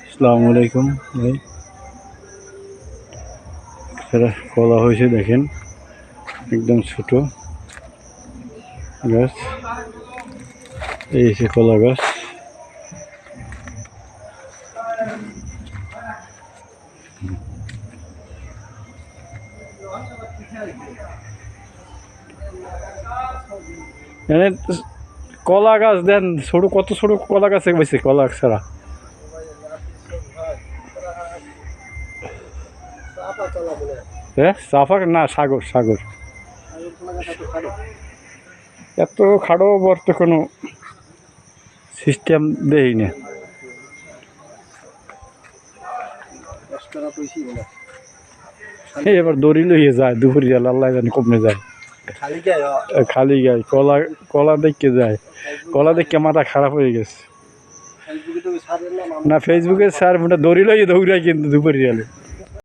আসসালামু আলাইকুম ভাই, সেটা কলা হয়েছে দেখেন, একদম ছোট গাছ। এই সে কলা গাছ। এনে কলা গাছ দেন, ছোট কত ছোট কলা গাছ বেশি কলা ছাড়া। হ্যাঁ, চাফা না, সাগর সাগর। এত খাড়ো বর্ত কোনো সিস্টেম দেই না। এবার দড়ি লইয়ে যায় দুপুরিয়া, আল্লাহ জানি কমে যায়। খালি গায়ে কলা, কলা দেখে যায়। কলা দেখে মাথা খারাপ হয়ে গেছে। না ফেসবুকে স্যার দড়ি লইয়ে দৌড়ায় কিন্তু দুপুরিয়ালে।